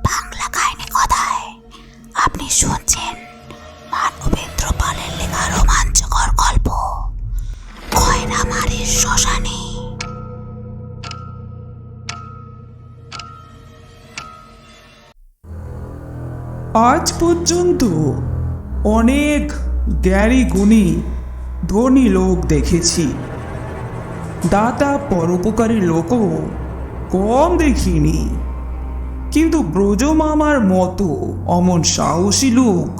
বাংলা কাহিনী কথায় আপনি শুনছেন মানবেন্দ্র পালের লেখা রোমাঞ্চকর গল্প খয়রামারির শ্মশানে। আজ পর্যন্ত অনেক জ্ঞানী গুণী ধনী লোক দেখেছি, দাতা পরোপকারী লোকও কম দেখিনি, কিন্তু ব্রজমামার মতো অমন সাহসী লোক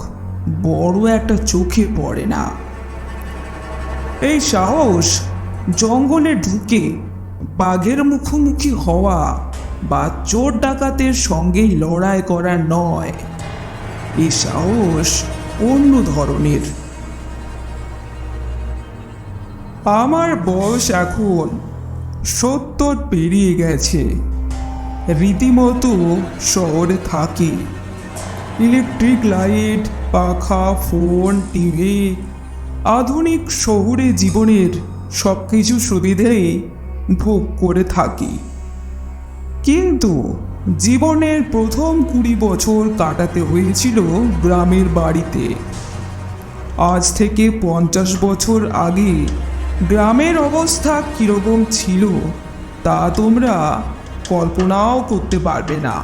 বড় একটা চোখে পড়ে না। এই সাহস জঙ্গলে ঢুকে বাঘের মুখোমুখি হওয়া বা চোর ডাকাতের সঙ্গে লড়াই করা নয়, এই সাহস অন্য ধরনের। আমার বয়স এখন 70 পেরিয়ে গেছে। রীতিমতো শহরে থাকি। ইলেকট্রিক লাইট, পাখা, ফোন, টিভি, আধুনিক শহুরে জীবনের সব কিছু সুবিধাই ভোগ করে থাকি। কিন্তু জীবনের প্রথম 20 বছর কাটাতে হয়েছিল গ্রামের বাড়িতে। আজ থেকে 50 বছর আগে গ্রামের অবস্থা কীরকম ছিল তা তোমরা কল্পনাও করতে পারবে না।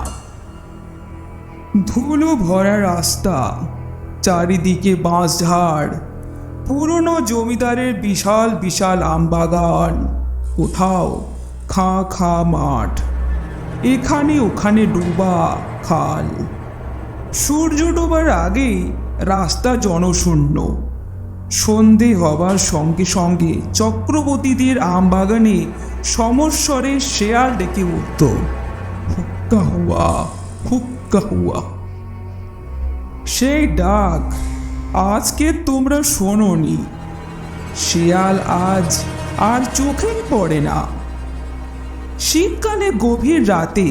ধুলো ভরা রাস্তা, চারিদিকে বাঁশঝাড়, পুরনো জমিদারের বিশাল বিশাল আমবাগান, কোথাও খাঁ খাঁ মাঠ, এখানে ওখানে ডোবা খাল। সূর্য ডোবার আগেই রাস্তা জনশূন্য। সন্ধে হবার সঙ্গে সঙ্গে চক্রবর্তীদের আমবাগানে সমস্বরে শেয়াল ডেকে উঠত, হুক্কা হুয়া হুক্কা হুয়া। সেই ডাক আজকে তোমরা শোনোনি। শেয়াল আজ আর চোখেই পড়ে না। শীতকালে গভীর রাতে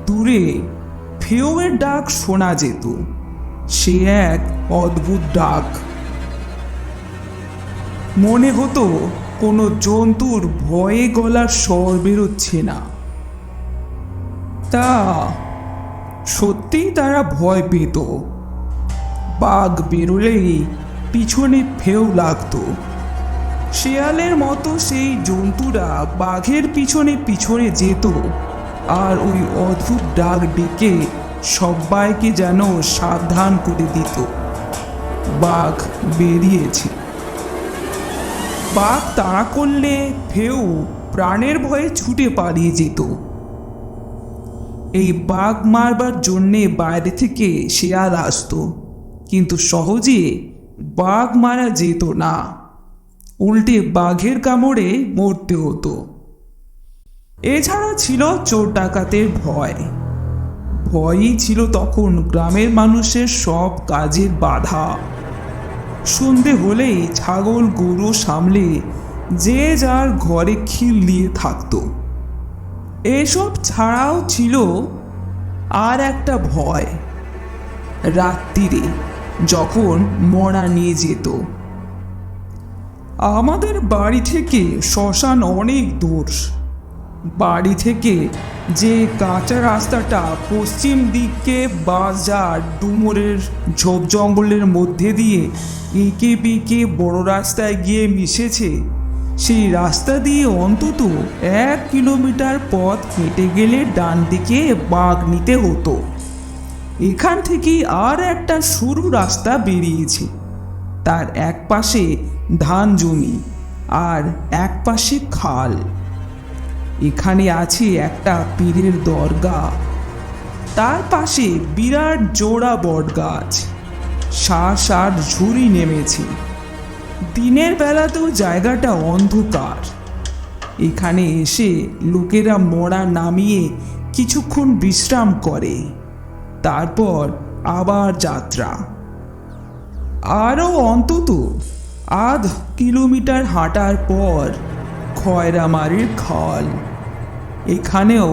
দূরে ফেউয়ের ডাক শোনা যেত। সে এক অদ্ভুত ডাক। মনে হতো কোনো জন্তুর ভয়ে গলার স্বর বেরোচ্ছে না। তা সত্যিই তারা ভয় পেত। বাঘ বেরোলেই পিছনে ফেউ লাগতো। শেয়ালের মতো সেই জন্তুরা বাঘের পিছনে পিছনে যেত আর ওই অদ্ভুত ডাক ডেকে সবাইকে যেন সাবধান করে দিত, বাঘ বেরিয়েছে। বাঘ তাড়া করলে ফেউ প্রাণের ভয়ে ছুটে পালিয়ে যেত। এই বাঘ মারবার জন্যে বাইরে থেকে শেয়াল আসতো, কিন্তু সহজে বাঘ মারা যেত না, উল্টে বাঘের কামড়ে মরতে হতো। এছাড়া ছিল চোর ডাকাতের ভয়। ভয়ই ছিল তখন গ্রামের মানুষের সব কাজের বাধা। সন্ধে হলেই ছাগল গরু সামলে যে যার ঘরে খিল দিয়ে থাকতো। এসব ছাড়াও ছিল আর একটা ভয়, রাত্রিরে যখন মরা নিয়ে যেত। আমাদের বাড়ি থেকে শ্মশান অনেক দূর। বাড়ি থেকে যে কাঁচা রাস্তাটা পশ্চিম দিকে বাজার ডুমুরের ঝোপ জঙ্গলের মধ্যে দিয়ে এঁকে বেঁকে বড় রাস্তায় গিয়ে মিশেছে, সেই রাস্তা দিয়ে অন্তত 1 কিলোমিটার পথ হেঁটে গেলে ডান দিকে বাঁক নিতে হতো। এখান থেকেই আর একটা সরু রাস্তা বেরিয়েছে। তার এক পাশে ধান জমি আর এক পাশে খাল। এখানে আছে একটা পীরের দরগা, তার পাশে বিরাট জোড়া বট গাছ, শ্বাস আর ঝুড়ি নেমেছে। দিনের বেলাতেও জায়গাটা অন্ধকার। এখানে এসে লোকেরা মরা নামিয়ে কিছুক্ষণ বিশ্রাম করে, তারপর আবার যাত্রা। আরও অন্তত 1/2 কিলোমিটার হাঁটার পর খয়রামারির খাল। এখানেও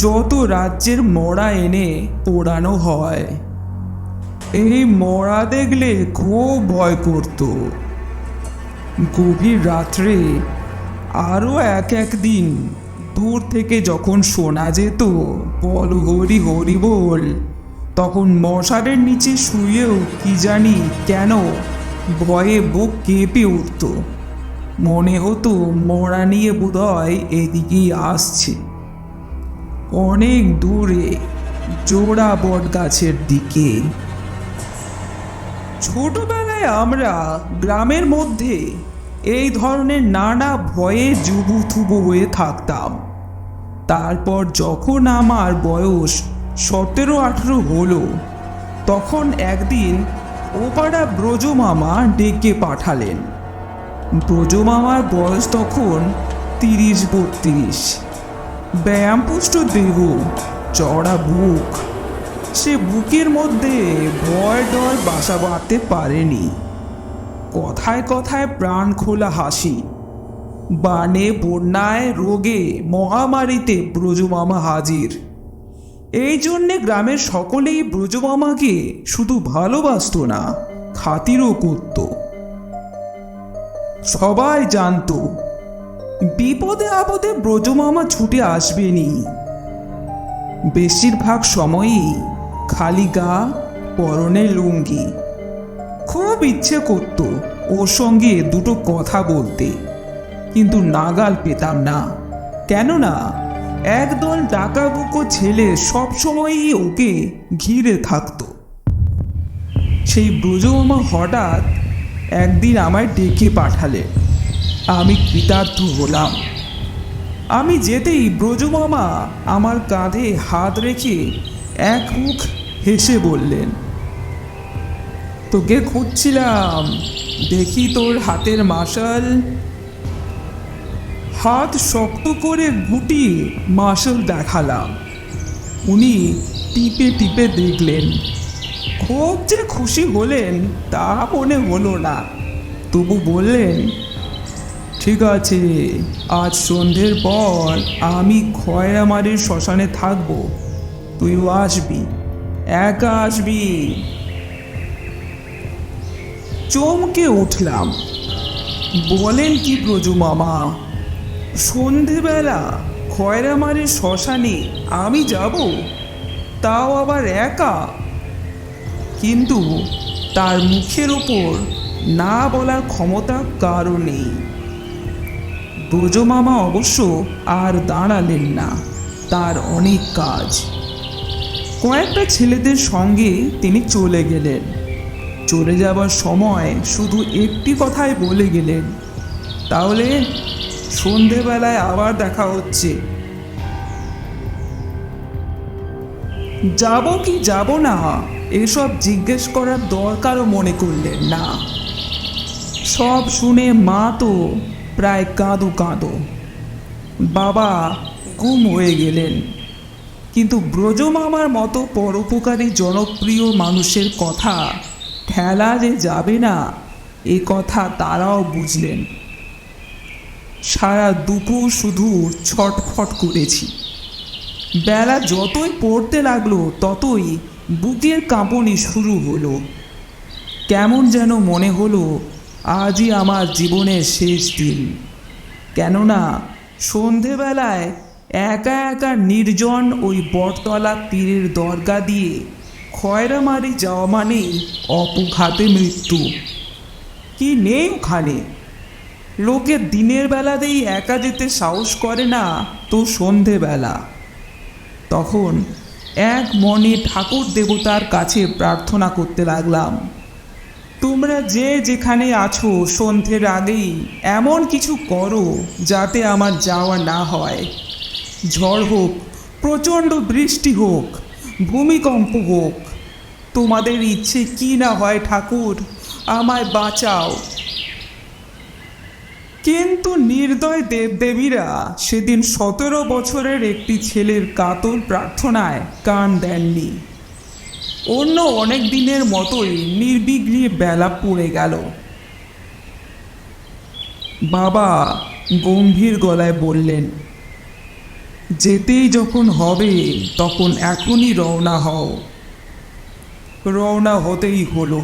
যত রাজ্যের মরা এনে পোড়ানো হয়। এই মরা দেখলে খুব ভয় করত। গভীর রাত্রে আরও এক এক দিন দূর থেকে যখন শোনা যেত বল হরি হরি বল, তখন মশারের নিচে শুয়েও কি জানি কেন ভয়ে বুক কেঁপে উঠত। মনে হতো মরা নিয়ে বোধহয় এদিকেই আসছে, অনেক দূরে জোড়া বট গাছের দিকে। ছোটবেলায় আমরা গ্রামের মধ্যে এই ধরনের নানা ভয়ে জুবুথুবু হয়ে থাকতাম। তারপর যখন আমার বয়স 17-18 হলো, তখন একদিন ওপাড়া ব্রজমামা ডেকে পাঠালেন। ব্রজমামার বয়স তখন 30-32, ব্যায়ামপুষ্ট দেহ, চড়া বুক। সে বুকের মধ্যে ভয় ডর বাসা বাঁধতে পারেনি। কথায় কথায় প্রাণ খোলা হাসি। বানে বন্যায় রোগে মহামারীতে ব্রজমামা হাজির। এই জন্যে গ্রামের সকলেই ব্রজমামাকে শুধু ভালোবাসতো না, খাতিরও করত। সবাই জানতো বিপদে আপদে ব্রজমামা ছুটে আসবেনি। বেশিরভাগ সময়ই খালি গা, পরনে লুঙ্গি। খুব ইচ্ছে করত ওর সঙ্গে দুটো কথা বলতে, কিন্তু নাগাল পেতাম না। কেননা একদল ডাকাবুকো ছেলে সবসময়ই ওকে ঘিরে থাকতো। সেই ব্রজমামা হঠাৎ একদিন আমায় ডেকে পাঠালেন। আমি কৃতার্থ হলাম। আমি যেতেই ব্রজমামা আমার কাঁধে হাত রেখে এক মুখ হেসে বললেন, তোকে খুঁজছিলাম, দেখি তোর হাতের মাশাল। হাত শক্ত করে গুটিয়ে মাশাল দেখালাম। উনি টিপে টিপে দেখলেন। খুব যে খুশি হলেন তা মনে হলো না, তবু বললেন, ঠিক আছে, আজ সন্ধ্যের পর আমি খয়রামারির শ্মশানে থাকবো, তুইও আসবি, একা আসবি। চমকে উঠলাম। বলেন কি ব্রজমামা, সন্ধেবেলা খয়রামারির শ্মশানে আমি যাব, তাও আবার একা? কিন্তু তার মুখের ওপর না বলার ক্ষমতা কারও নেই। ব্রজমামা অবশ্য আর দাঁড়ালেন না, তার অনেক কাজ। কয়েকটা ছেলেদের সঙ্গে তিনি চলে গেলেন। চলে যাবার সময় শুধু একটি কথাই বলে গেলেন, তাহলে সন্ধেবেলায় আবার দেখা হচ্ছে। যাব কি যাব না এসব জিজ্ঞেস করার দরকারও মনে করলেন না। সব শুনে মা তো প্রায় কাঁদো কাঁদো, বাবা গুম হয়ে গেলেন। কিন্তু ব্রজমামার মতো পরোপকারী জনপ্রিয় মানুষের কথা ঠেলা যে যাবে না, এ কথা তারাও বুঝলেন। সারা দুপুর শুধু ছটফট করেছি। বেলা যতই পড়তে লাগলো ততই বুকের কাঁপুনি শুরু হলো। কেমন যেন মনে হলো আজই আমার জীবনের শেষ দিন। কেননা সন্ধেবেলায় একা একা নির্জন ওই বটতলা পীরের দরগা দিয়ে খয়রামারি যাওয়া মানেই অপঘাতে মৃত্যু। কি নেই ওখানে? লোকে দিনের বেলাতেই একা যেতে সাহস করে না, তো সন্ধেবেলা। তখন এক মনে ঠাকুর দেবতার কাছে প্রার্থনা করতে লাগলাম, তোমরা যে যেখানে আছো সন্ধ্যের আগেই এমন কিছু করো যাতে আমার যাওয়া না হয়। ঝড় হোক, প্রচণ্ড বৃষ্টি হোক, ভূমিকম্প হোক, তোমাদের ইচ্ছে কি না হয় ঠাকুর, আমায় বাঁচাও। কিন্তু নির্দয় দেবদেবীরা সেদিন 17 বছরের একটি ছেলের কাতর প্রার্থনায় কান দেননি। অন্য অনেক দিনের মতোই নির্বিঘ্নে বেলা পড়ে গেল। বাবা গম্ভীর গলায় বললেন, যেতেই যখন হবে তখন এখনই রওনা হও। রওনা হতেই হলো।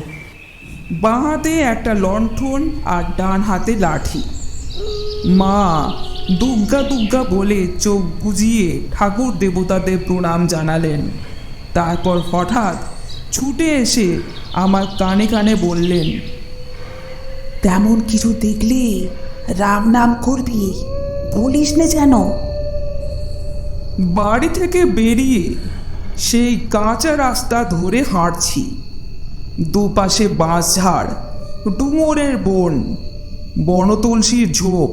বাঁ হাতে একটা লণ্ঠন আর ডান হাতে লাঠি। মা দুগ্গা দুগ্গা বলে চোখ বুজিয়ে ঠাকুর দেবতাদের প্রণাম জানালেন। তারপর হঠাৎ ছুটে এসে আমার কানে কানে বললেন, তেমন কিছু দেখলে রাম নাম করবি, বলিস না যেন। বাড়ি থেকে বেরিয়ে সেই কাঁচা রাস্তা ধরে হাঁটছি। দুপাশে বাঁশঝাড়, ডুমুরের বন, বনতুলসীর ঝোপ।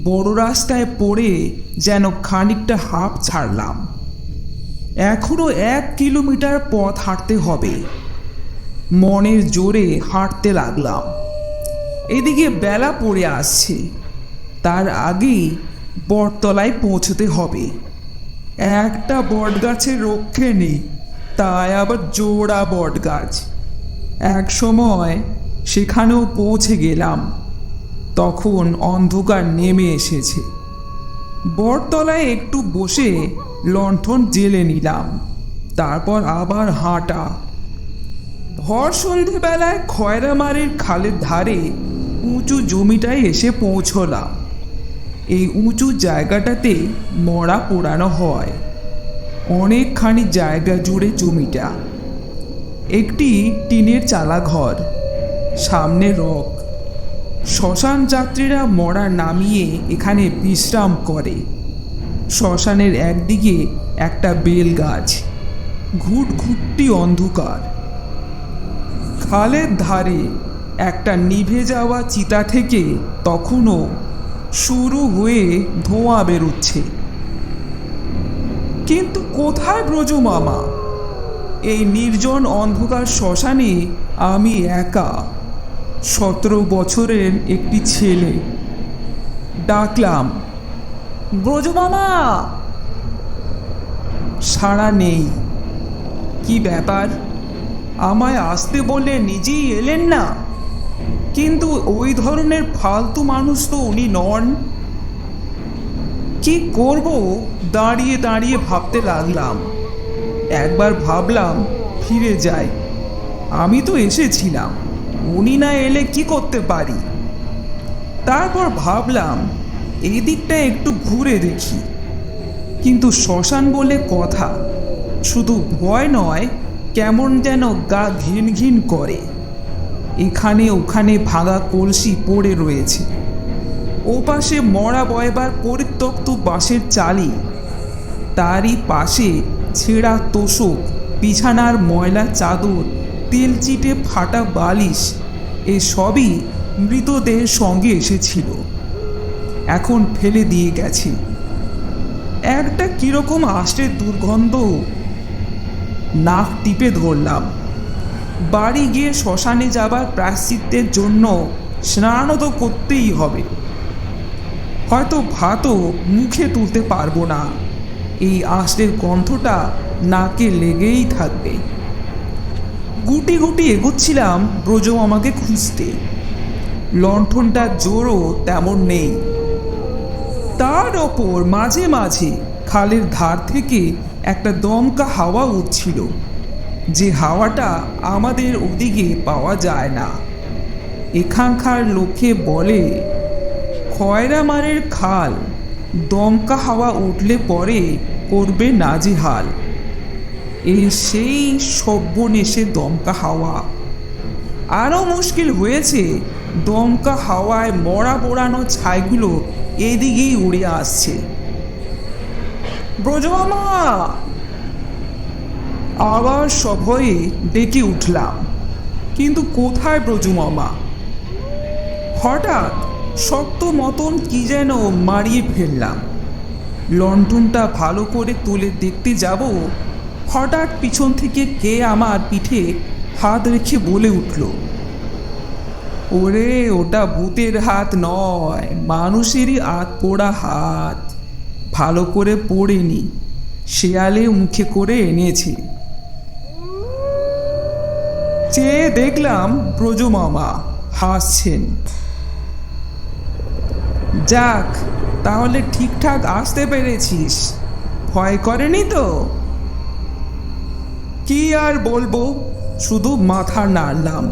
বড় রাস্তায় পড়ে যেন খানিকটা হাঁপ ছাড়লাম। এখনো 1 কিলোমিটার পথ হাঁটতে হবে। মনের জোরে হাঁটতে লাগলাম। এদিকে বেলা পড়ে আসছে, তার আগেই বটতলায় পৌঁছতে হবে। একটা বটগাছের রক্ষে নেই, তাই আবার জোড়া বটগাছ। এক সময় সেখানেও পৌঁছে গেলাম, তখন অন্ধকার নেমে এসেছে। বটতলায় একটু বসে লণ্ঠন জ্বেলে নিলাম, তারপর আবার হাঁটা। ভর সন্ধেবেলায় খয়রামারির খালের ধারে উঁচু জমিটায় এসে পৌঁছলাম। এই উঁচু জায়গাটাতে মরা পোড়ানো হয়। অনেকখানি জায়গা জুড়ে জমিটা। একটি টিনের চালা ঘর, সামনে রক। শ্মশান যাত্রীরা মরা নামিয়ে এখানে বিশ্রাম করে। শ্মশানের একদিকে একটা বেল গাছ, ঘুটঘুটটি অন্ধকার। খালের ধারে একটা নিভে যাওয়া চিতা থেকে তখনও শুরু হয়ে ধোঁয়া বেরোচ্ছে। কিন্তু কোথায় ব্রজ মামা? এই নির্জন অন্ধকার শ্মশানে আমি একা, 17 বছরের একটি ছেলে। ডাকলাম, ব্রজ মামা। সাড়া নেই। কি ব্যাপার? আমায় আসতে বলে নিজেই এলেন না? কিন্তু ওই ধরনের ফালতু মানুষ তো উনি নন। কি করব দাঁড়িয়ে দাঁড়িয়ে ভাবতে লাগলাম। একবার ভাবলাম ফিরে যাই, আমি তো এসেছিলাম, উনি না এলে কি করতে পারি। তারপর ভাবলাম এই দিকটা একটু ঘুরে দেখি। কিন্তু শ্মশান বলে কথা, শুধু ভয় নয়, কেমন যেন গা ঘিন ঘিন করে। এখানে ওখানে ভাঙা কলসি পড়ে রয়েছে, ওপাশে মরা বয়বার পরিত্যক্ত বাঁশের চালি, তারই পাশে ছেঁড়া তোষক, বিছানার ময়লা চাদর, তেলচিটে ফাটা বালিশ, এসবই মৃতদেহের সঙ্গে এসেছিল, এখন ফেলে দিয়ে গেছে। একটা কিরকম আষ্টের দুর্গন্ধ। নাক টিপে ধরলাম। বাড়ি গিয়ে শ্মশানে যাবার প্রায়শ্চিত্তের জন্য স্নানও তো করতেই হবে। হয়তো ভাতও মুখে তুলতে পারবো না, এই আষ্টের গন্ধটা নাকে লেগেই থাকবে। গুটি গুটি এগোচ্ছিলাম ব্রজ আমাকে খুঁজতে। লণ্ঠনটার জোরও তেমন নেই। তার ওপর মাঝে মাঝে খালের ধার থেকে একটা দমকা হাওয়া উঠছিল, যে হাওয়াটা আমাদের ওদিকে পাওয়া যায় না। এখানকার লোকে বলে খয়রামারের খাল দমকা হাওয়া উঠলে পরে করবে নাজেহাল। এই সেই সব্যনেশে দমকা হাওয়া। আরও মুশকিল হয়েছে, দমকা হাওয়ায় মরা পোড়ানো ছাইগুলো এদিকেই উড়ে আসছে। ব্রজমামা! আবার সভয়ে ডেকে উঠলাম, কিন্তু কোথায় ব্রজমামা? হঠাৎ শক্ত মতন কি যেন মারিয়ে ফেললাম। লণ্ঠনটা ভালো করে তুলে দেখতে যাব, হঠাৎ পিছন থেকে কে আমার পিঠে হাত রেখে বলে উঠল, ওরে ওটা ভূতের হাত নয়, মানুষেরই হাত পোড়া হাত, ভালো করে পড়েনি, শেয়ালে মুখে করে এনেছে। চেয়ে দেখলাম ব্রজমামা হাসছেন। যাক, তাহলে ঠিকঠাক আসতে পেরেছিস, ভয় করেনি তো? কি আর বলবো, শুধু মাথা নাড়লাম।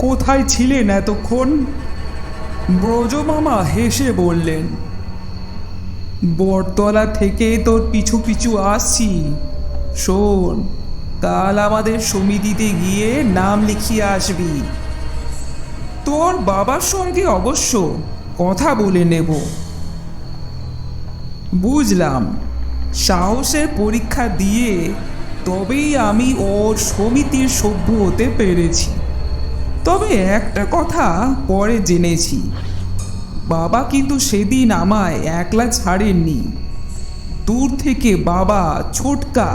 কোথায় ছিলেন এতক্ষণ? ব্রজমামা হেসে বললেন, বটতলা থেকে তোর পিছু পিছু আসছি। শোন, কাল আমাদের সমিতিতে গিয়ে নাম লিখিয়ে আসবি। তোর বাবার সঙ্গে অবশ্য কথা বলে নেব। বুঝলাম, সাহসের পরীক্ষা দিয়ে তবেই আমি ওর সমিতির সভ্য হতে পেরেছি। তবে একটা কথা পরে জেনেছি, বাবা কিন্তু সেদিন আমায় একলা ছাড়েননি। দূর থেকে বাবা, ছোটকা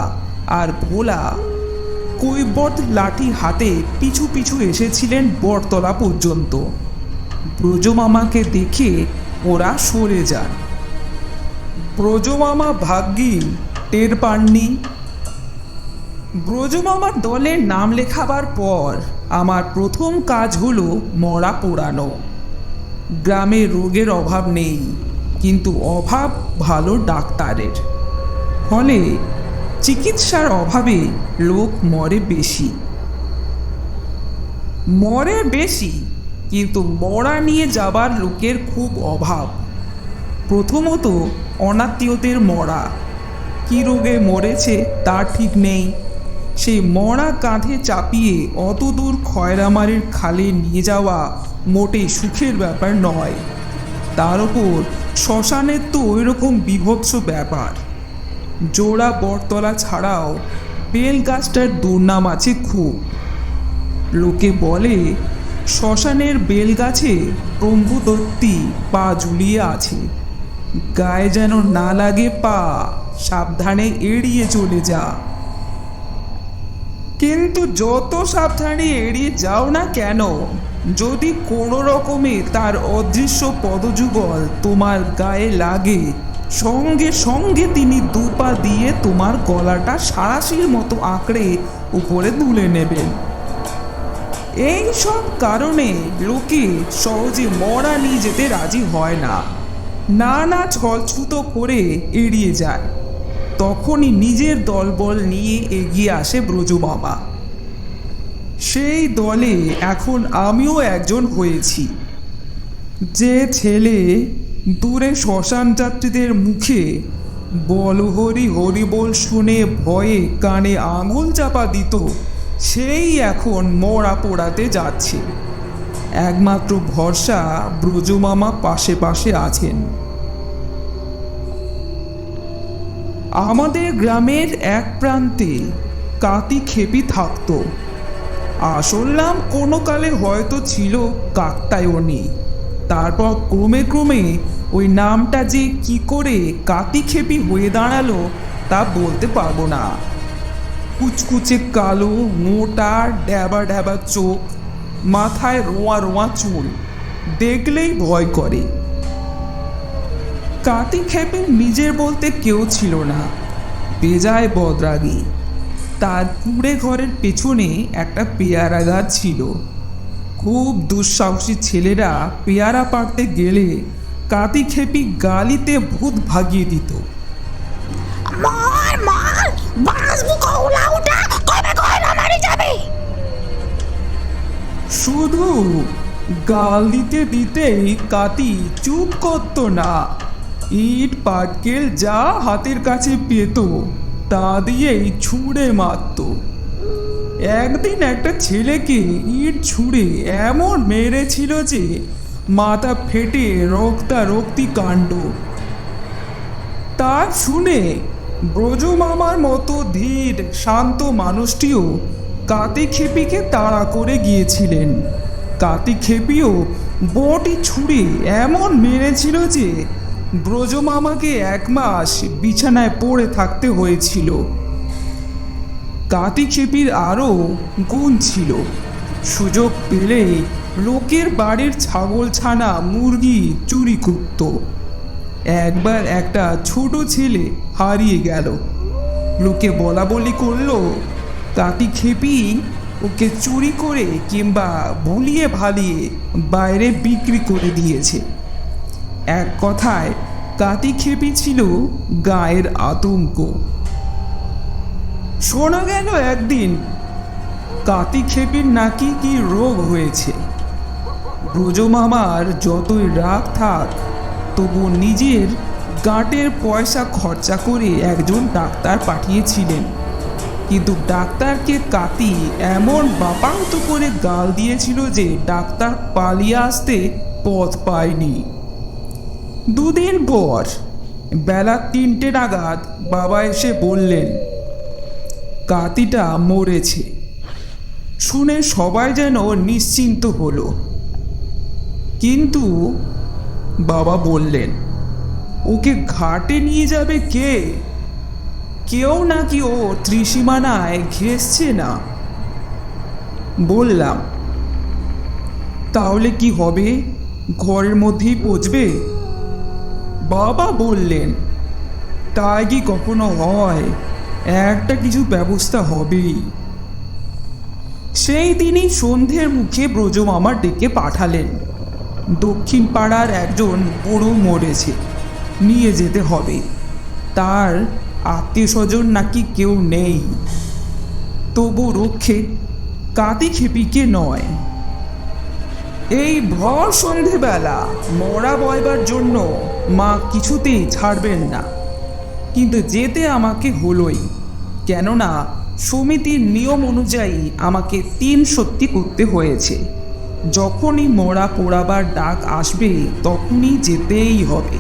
আর ভোলা কৈবর্ত লাঠি হাতে পিছু পিছু এসেছিলেন বটতলা পর্যন্ত। ব্রজমামাকে দেখে ওরা সরে যান। ব্রজমামা ভাগ্যি টের পাননি। ব্রজমামার দলে নাম লেখাবার পর আমার প্রথম কাজ হলো মরা পোড়ানো। গ্রামে রোগের অভাব নেই, কিন্তু অভাব ভালো ডাক্তারের। ফলে চিকিৎসার অভাবে লোক মরে বেশি। মরে বেশি, কিন্তু মরা নিয়ে যাবার লোকের খুব অভাব। প্রথমত অনাত্মীয়দের মরা, কী রোগে মরেছে তার ঠিক নেই। সেই মরা কাঁধে চাপিয়ে অত দূর খয়রামারির খালে নিয়ে যাওয়া মোটেই সুখের ব্যাপার নয়। তার ওপর শ্মশানের তো ওই রকম বিভৎস ব্যাপার। জোড়া বটতলা ছাড়াও বেল গাছটার দুর্নাম আছে খুব। লোকে বলে শ্মশানের বেল গাছে ব্রহ্মদত্তী পা ঝুলিয়ে আছে। গায়ে যেন না লাগে পা, সাবধানে এড়িয়ে চলে যা। কিন্তু যত সাবধানে এড়িয়ে যাও না কেন, যদি কোনো রকমে তার অদৃশ্য পদযুগল তোমার গায়ে লাগে, সঙ্গে সঙ্গে তিনি দুপা দিয়ে তোমার গলাটা সাঁড়াশির মতো আঁকড়ে উপরে তুলে নেবেন। এই সব কারণে লোকে সহজে মরা নিয়ে যেতে রাজি হয় না, নানা ছলছুতো করে এড়িয়ে যায়। তখনই নিজের দলবল নিয়ে এগিয়ে আসে ব্রজমামা। সেই দলে এখন আমিও একজন হয়েছি। যে ছেলে দূরে শ্মশান যাত্রীদের মুখে বলহরি হরিবোল শুনে ভয়ে কানে আঙুল চাপা দিত, সেই এখন মরা পোড়াতে যাচ্ছে। একমাত্র ভরসা ব্রজমামা পাশে পাশে আছেন। আমাদের গ্রামের এক প্রান্তে কাতি খেপি থাকতো। আসল নাম কোনো কালে হয়তো ছিল কাকতায়নী। তারপর ক্রমে ক্রমে ওই নামটা যে কি করে কাতি খেপি হয়ে দাঁড়ালো তা বলতে পারবো না। কুচকুচে কালো, মোটা, ড্যাবা ড্যাবা চোখ, মাথায় রোঁয়া রোঁয়া চুল, দেখলেই ভয় করে। কাতি খেপের নিজের বলতে কেউ ছিল না, বেজায় বদরাগী। তার কুড়ে ঘরের পেছনে একটা পেয়ারা গাছ ছিল। খুব দুঃসাহসী ছেলেরা পেয়ারা পাড়তে গেলে কাতি খেপি গালিতে ভূত ভাগিয়ে দিত। শুধু গাল দিতে দিতেই কাতি চুপ করত না। ইট পাটকেল যা হাতের কাছে পেত তা দিয়েই ছুঁড়ে মারত। একদিন একটা ছেলেকে ইট ছুঁড়ে এমন মেরেছিল যে মাথা ফেটে রক্তারক্তি কাণ্ড। তা শুনে ব্রজমামার মতো ধীর শান্ত মানুষটিও কাতি খেপিকে তাড়া করে গিয়েছিলেন। কাতি খেপিও বটি ছুঁড়ে এমন মেরেছিল যে ব্রজমামাকে 1 মাস বিছানায় পড়ে থাকতে হয়েছিল। কাতি খেপির আরও গুণ ছিল। সুযোগ পেলে লোকের বাড়ির ছাগল ছানা মুরগি চুরি করত। একবার একটা ছোট ছেলে হারিয়ে গেল। লোকে বলা বলি করলো কাতি খেপি ওকে চুরি করে কিংবা ভুলিয়ে ভালিয়ে বাইরে বিক্রি করে দিয়েছে। এক কথায় কাতি খেপি ছিল গায়ের আতঙ্ক। শোনা গেল একদিন কাতি খেপির নাকি কি রোগ হয়েছে। ব্রজমামার যতই রাগ থাক তবু নিজের গাঁটের পয়সা খরচা করে একজন ডাক্তার পাঠিয়েছিলেন, কিন্তু ডাক্তারকে কাতি এমন বাপান্ত করে গাল দিয়েছিল যে ডাক্তার পালিয়ে আসতে পথ পায়নি। দুদিন পর বেলা 3টে নাগাদ বাবা এসে বললেন কাতিটা মরেছে। শুনে সবাই যেন নিশ্চিন্ত হলো, কিন্তু বাবা বললেন ওকে ঘাটে নিয়ে যাবে কে? কেউ নাকি ও ত্রিসীমানায় ঘেঁষছে না। বললাম তাহলে কি হবে, ঘরের মধ্যেই পচবে? বাবা বললেন তাই কি কখনো হয়, একটা কিছু ব্যবস্থা হবেই। সেই দিনই সন্ধ্যের মুখে ব্রজমামা ডেকে পাঠালেন, দক্ষিণ পাড়ার একজন বুড়ো মরেছে, নিয়ে যেতে হবে। তার আত্মীয় স্বজন নাকি কেউ নেই, তবু রক্ষে কাতি খেপিকে নয়। এই ভর সন্ধেবেলা মরা বয়বার জন্য মা কিছুতেই ছাড়বেন না, কিন্তু যেতে আমাকে হলোই, কেননা সমিতির নিয়ম অনুযায়ী আমাকে 3 সত্যি করতে হয়েছে। যখনই মরা পোড়াবার ডাক আসবে তখনই যেতেই হবে।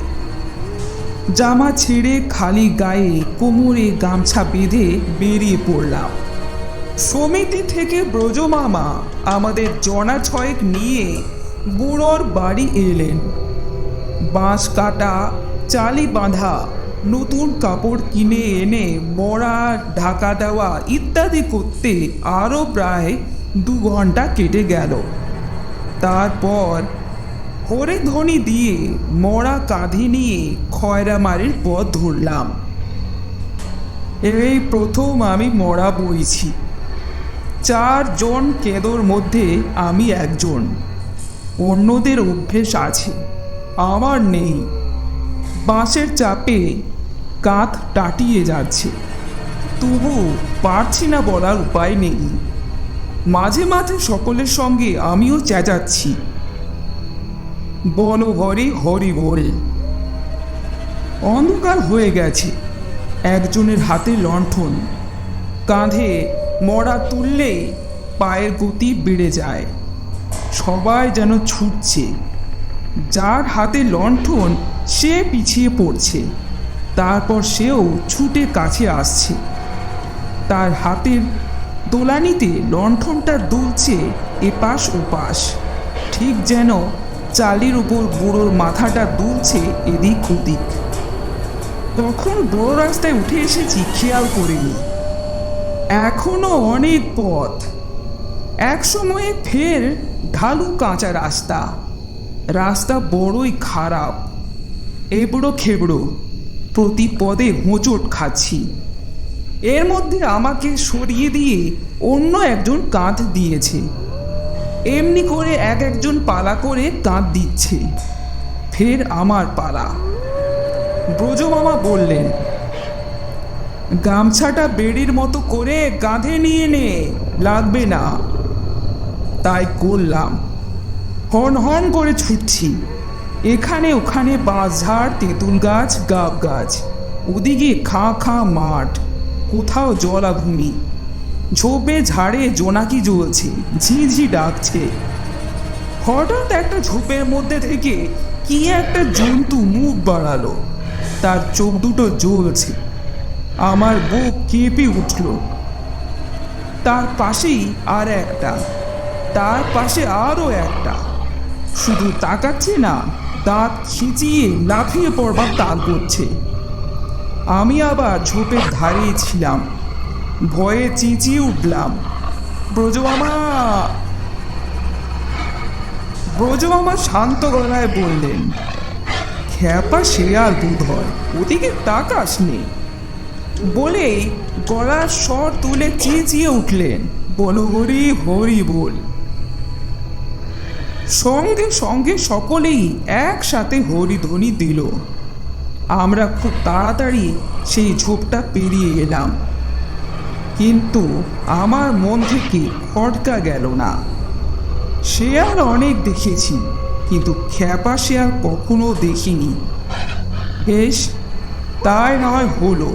জামা ছেড়ে খালি গায়ে কোমরে গামছা বেঁধে বেরিয়ে পড়লাম। সমিতি থেকে ব্রজমামা আমাদের জনা 6 নিয়ে বুড়োর বাড়ি এলেন। বাঁশ কাটা, চালি বাঁধা, নতুন কাপড় কিনে এনে মরা ঢাকা দেওয়া ইত্যাদি করতে আরও প্রায় 2 ঘন্টা কেটে গেল। তারপর হরিধ্বনি দিয়ে মরা কাঁধে নিয়ে খয়রামারির পথ ধরলাম। এই প্রথম আমি মরা বইছি। 4 জন কেদোর মধ্যে আমি একজন। অন্যদের অভ্যেস আছে, আমার নেই। বাঁশের চাপে কাঁধ টাটিয়ে যাচ্ছে, তবু পারছি না বলার উপায় নেই। মাঝে মাঝে সকলের সঙ্গে আমিও চেঁচাচ্ছি, বল হরি হরি বল। অন্ধকার হয়ে গেছে। একজনের হাতে লণ্ঠন, কাঁধে মরা তুললে পায়ের গতি বেড়ে যায়। সবাই যেন ছুটছে। যার হাতে লণ্ঠন সে পিছিয়ে পড়ছে, তারপর সেও ছুটে কাছে আসছে। তার হাতের দোলানিতে লণ্ঠনটা দুলছে এপাশ ওপাশ, ঠিক যেন চালির উপর বুড়োর মাথাটা দুলছে এদিক ওদিক। তখন বড় রাস্তায় উঠে এসেছি, খেয়াল করিনি। এখনো অনেক পথ। এক সময়ে ফের ঢালু কাঁচা রাস্তা। রাস্তা বড়ই খারাপ, এবড়ো খেবড়ো, প্রতি পদে হোঁচট খাচ্ছি। এর মধ্যে আমাকে সরিয়ে দিয়ে অন্য একজন কাঁধ দিয়েছে। এমনি করে একজন পালা করে কাঁধ দিচ্ছে। ফের আমার পালা। ব্রজমামা বললেন গামছাটা বেড়ির মতো করে কাঁধে নিয়ে নে, লাগবে না। তাই করলাম। হন হন করে ছুটছি। এখানে ওখানে বাঁশঝাড়, তেঁতুল গাছ, গাব গাছ, ওদিকে খাঁ খাঁ মাঠ, কোথাও জলাভূমি। ঝোপে ঝাড়ে জোনাকি জ্বলছে, ঝিঝি ডাকছে। হঠাৎ একটা ঝোপের মধ্যে থেকে কি একটা জন্তু মুখ বাড়ালো, তার চোখ দুটো জ্বলছে। আমার বুক কেঁপে উঠল। তার পাশেই আর একটা, তার পাশে আরও একটা। শুধু তাকাচ্ছে না, দাঁত খিঁচিয়ে লাফিয়ে পড়বার তাল করছে। আমি আবার ঝোপের ধারেই ছিলাম। ভয়ে চেঁচিয়ে উঠলাম, ব্রজমামা। ব্রজমামা শান্ত গলায় বললেন, খ্যাপা শেয়াল বোধ হয়, ওদিকে তাকাস নে। বলেই গলার স্বর তুলে চেঁচিয়ে উঠলেন, বলো হরি হরি বল। সঙ্গে সঙ্গে সকলেই একসাথে হরিধ্বনি দিল। আমরা খুব তাড়াতাড়ি সেই ঝোপটা পেরিয়ে এলাম, কিন্তু আমার মন থেকে খটকা গেল না। শেয়াল অনেক দেখেছি, কিন্তু খ্যাপা শেয়াল কখনো দেখিনি। বেশ, তাই নয় হলো।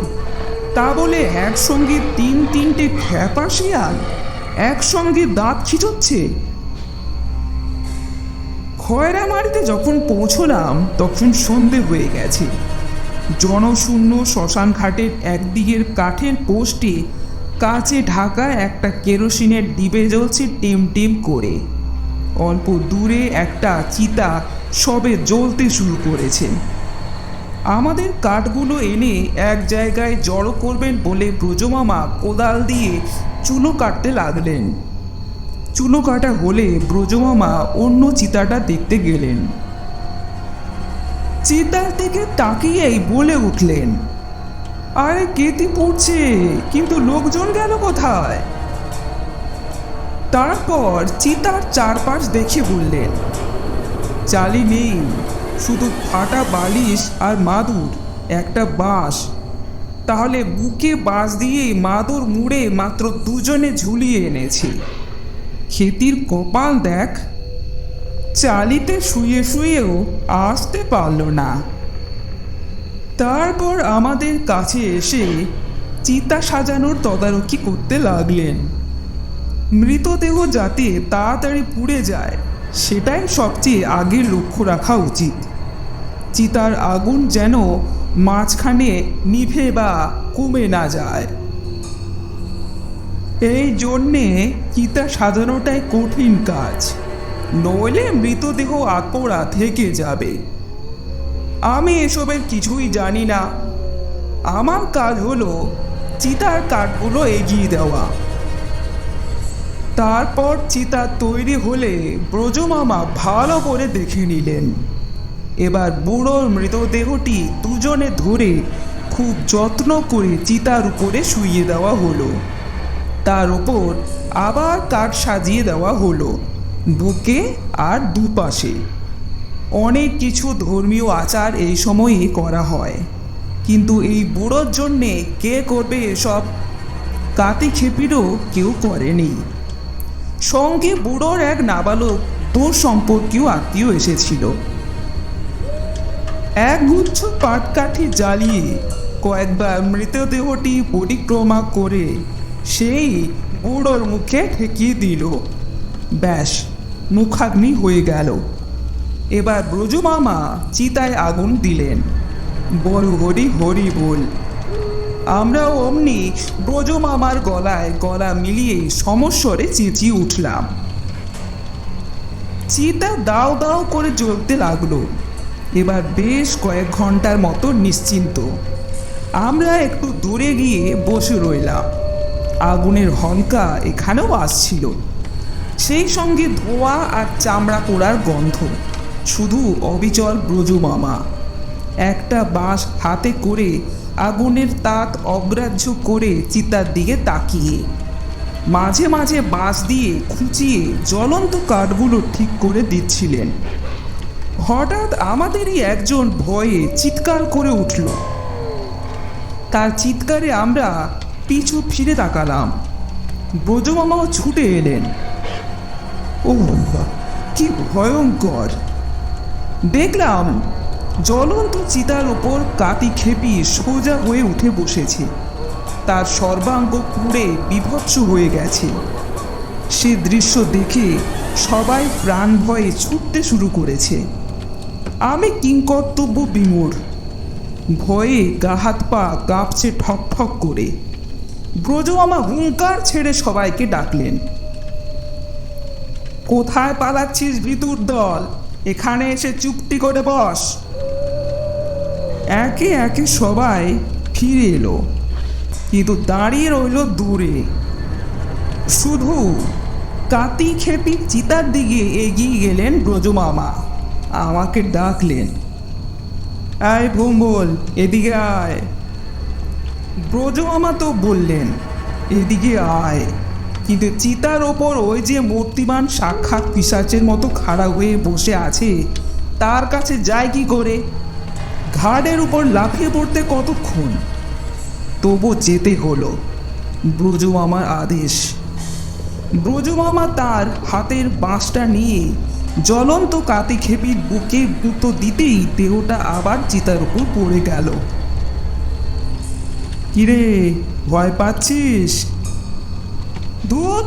তা বলে একসঙ্গে তিনটে খ্যাপা শেয়াল একসঙ্গে দাঁত খিচুচ্ছে? খয়রামারিতে যখন পৌঁছলাম তখন সন্ধে হয়ে গেছে। জনশূন্য শ্মশান ঘাটের একদিকের কাঠের পোস্টে কাচে ঢাকা একটা কেরোসিনের ডিবে জ্বলছে টিম টিম করে। অল্প দূরে একটা চিতা সবে জ্বলতে শুরু করেছে। আমাদের কাঠগুলো এনে এক জায়গায় জড়ো করবেন বলে ব্রজমামা কোদাল দিয়ে চুলো কাটতে লাগলেন। চুলো কাটা হলে ব্রজমামা অন্য চিতাটা দেখতে গেলেন। চিতার দিকে তাকিয়েই বলে উঠলেন, আরে কেতি পড়ছে, কিন্তু লোকজন গেল কোথায়? তারপর চিতার চারপাশ দেখে বললেন, চালি নেই, শুধু ফাটা বালিশ আর মাদুর, একটা বাঁশ। তাহলে বুকে বাঁশ দিয়ে মাদুর মুড়ে মাত্র দুজনে ঝুলিয়ে এনেছে। ক্ষেতির কপাল দেখ, চালিতে শুয়ে শুয়েও আসতে পারল না। তারপর আমাদের কাছে এসে চিতা সাজানোর তদারকি করতে লাগলেন। মৃতদেহ যাতে তাড়াতাড়ি পুড়ে যায় সেটাই সবচেয়ে আগে লক্ষ্য রাখা উচিত। চিতার আগুন যেন মাঝখানে নিভে বা কমে না যায়। এই জন্যে চিতা সাজানোটাই কঠিন কাজ, নইলে মৃতদেহ আকোড়া থেকে যাবে। আমি এসবের কিছুই জানি না। আমার কাজ হলো চিতার কাঠগুলো এগিয়ে দেওয়া। তারপর চিতা তৈরি হলে ব্রজমামা ভালো করে দেখে নিলেন। এবার বুড়োর মৃতদেহটি দুজনে ধরে খুব যত্ন করে চিতার উপরে শুইয়ে দেওয়া হলো। তার উপর আবার কাঠ সাজিয়ে দেওয়া হলো বুকে আর দুপাশে। অনেক কিছু ধর্মীয় আচার এই সময়ে করা হয়, কিন্তু এই বুড়োর জন্যে কে করবে এসব? কাতি খেপিরও কেউ করেনি। সঙ্গে বুড়োর এক নাবালক দূর সম্পর্কীয় আত্মীয় এসেছিল। এক গুচ্ছ পাটকাঠি জ্বালিয়ে কয়েকবার মৃতদেহটি পরিক্রমা করে সেই বুড়োর মুখে ঠেকিয়ে দিল। ব্যাস, মুখাগ্নি হয়ে গেল। এবার ব্রজমামা চিতায় আগুন দিলেন। বল হরি হরি বল। আমরা অমনি ব্রজমামার গলায় গলা মিলিয়ে সমস্বরে চেঁচিয়ে উঠলাম। চিতা দাও দাও করে জ্বলতে লাগলো। এবার বেশ কয়েক ঘন্টার মতো নিশ্চিন্ত। আমরা একটু দূরে গিয়ে বসে রইলাম। আগুনের হলকা এখানেও আসছিল, সেই সঙ্গে ধোঁয়া আর চামড়া পোড়ার গন্ধ। শুধু অবিচল ব্রজমামা একটা বাঁশ হাতে করে আগুনের তাত অগ্রাহ্য করে চিতার দিকে তাকিয়ে মাঝে মাঝে বাঁশ দিয়ে খুঁচিয়ে জ্বলন্ত কাঠগুলো ঠিক করে দিচ্ছিলেন। হঠাৎ আমাদেরই একজন ভয়ে চিৎকার করে উঠল। তার চিৎকারে আমরা পিছু ফিরে তাকালাম। ব্রজমামাও ছুটে এলেন। ও কি ভয়ঙ্কর! দেখলাম জ্বলন্ত চিতার উপর কাতি খেপি সোজা হয়ে উঠে বসেছে। তার সর্বাঙ্গ পুড়ে বিভৎস হয়ে গেছে। সে দৃশ্য দেখে সবাই প্রাণ ভয়ে ছুটতে শুরু করেছে। আমি কিংকর্তব্য বিমূঢ়, ভয়ে গা হাত পা কাঁপছে ঠক ঠক করে। ব্রজমামা হুঙ্কার ছেড়ে সবাইকে ডাকলেন, কোথায় পালাচ্ছিস ভিতুর দল? এখানে এসে চুপটি করে বস। একে একে সবাই ফিরে এলো, কিন্তু দাঁড়িয়ে রইল দূরে। শুধু কাতি খেপি চিতার দিকে এগিয়ে গেলেন ব্রজমামা। আমাকে ডাকলেন, আয় ভোম্বল, এদিকে আয়। ব্রজমামা তো বললেন, এদিকে আয়, কিন্তু চিতার ওপর ওই যে মূর্তিমান সাক্ষাৎ পিশাচের মতো খাড়া হয়ে বসে আছে, তার কাছে যায় কি করে? ঘাড়ের উপর লাফিয়ে পড়তে কতক্ষণ? তবু যেতে হলো। ব্রজমামার আদেশ। ব্রজমামা তার হাতের বাঁশটা নিয়ে জ্বলন্ত কাতি খেপির বুকে গুঁতো দিতেই দেহটা আবার চিতার উপর পড়ে গেল। কিরে, ভয় পাচ্ছিস? ধুর,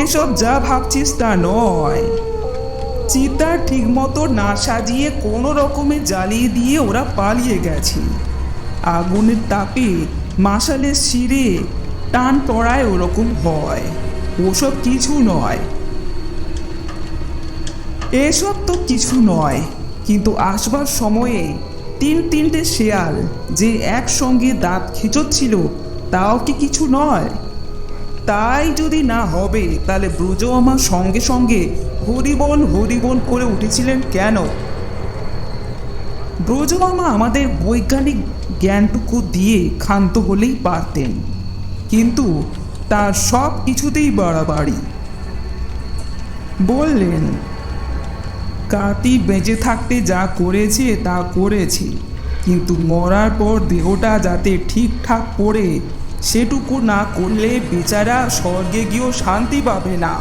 এসব যা ভাবছিস তা নয়। চিতা ঠিক মতো না সাজিয়ে কোনো রকমে জ্বালিয়ে দিয়ে ওরা পালিয়ে গেছে। আগুনের তাপে মাশালের শিরে টান পড়ায় ওরকম হয়, ওসব কিছু নয়। এসব তো কিছু নয়, কিন্তু আসবার সময়ে তিনটে শেয়াল যে একসঙ্গে দাঁত খিঁচোচ্ছিল তাও কি কিছু নয়? তাই যদি না হবে তাহলে ব্রজ আমার সঙ্গে সঙ্গে হরিবল হরিবল করে উঠেছিলেন কেন? ব্রজমামা আমাদের বৈজ্ঞানিক জ্ঞানটুকু দিয়ে ক্ষান্ত হলেই পারতেন, কিন্তু তার সব কিছুতেই বাড়াবাড়ি। বললেন, কাতি বেঁচে থাকতে যা করেছে তা করেছে, কিন্তু মরার পর দেহটা যাতে ঠিকঠাক পড়ে সেটুকু না করলে বেচারা স্বর্গে গিয়েও শান্তি পাবে না।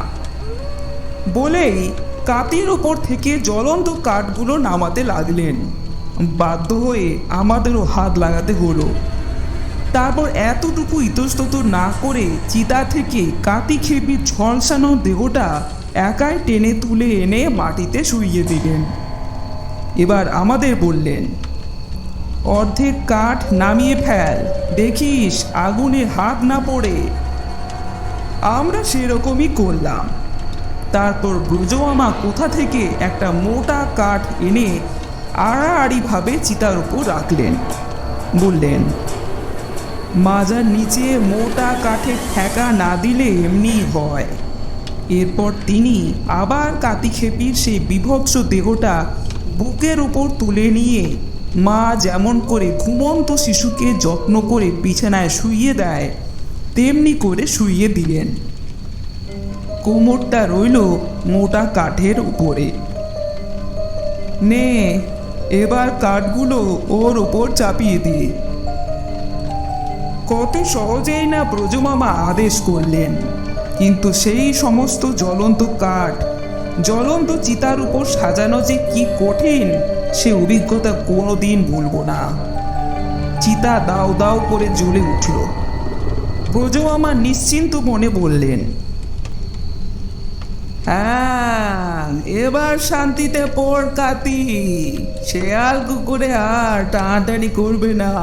বলেই কাতির ওপর থেকে জ্বলন্ত কাঠগুলো নামাতে লাগলেন। বাধ্য হয়ে আমাদেরও হাত লাগাতে হলো। তারপর এতটুকু ইতস্তত না করে চিতা থেকে কাতি খেপির ঝলসানো দেহটা একাই টেনে তুলে এনে মাটিতে শুইয়ে দিলেন। এবার আমাদের বললেন, অর্ধেক কাঠ নামিয়ে ফেল, দেখিস আগুনে হাত না পড়ে। আমরা সেরকমই করলাম। তারপর ব্রজমামা কোথা থেকে একটা মোটা কাঠ এনে আড়াআড়িভাবে চিতার উপর রাখলেন। বললেন, মাজার নিচে মোটা কাঠের ঠেকা না দিলে এমনি হয়। এরপর তিনি আবার কাতি খেপির সেই বিভৎস দেহটা বুকের ওপর তুলে নিয়ে মা যেমন করে ঘুমন্ত শিশুকে যত্ন করে বিছানায় শুইয়ে দেয় তেমনি করে শুইয়ে দিলেন। কোমরটা রইল মোটা কাঠের উপরে। নে, এবার কাঠগুলো ওর ওপর চাপিয়ে দিয়ে। কত সহজেই না ব্রজমামা আদেশ করলেন, কিন্তু সেই সমস্ত জ্বলন্ত কাঠ জ্বলন্ত চিতার উপর সাজানো যে কি কঠিন সে অভিজ্ঞতা কোনোদিন ভুলবো না। চিতা দাও দাও করে জ্বলে উঠল। ব্রজমামা নিশ্চিন্ত মনে বললেন, হ্যাঁ, এবার শান্তিতে পড় কাতি, শেয়াল কুকুরে আর টানাটানি করবে না।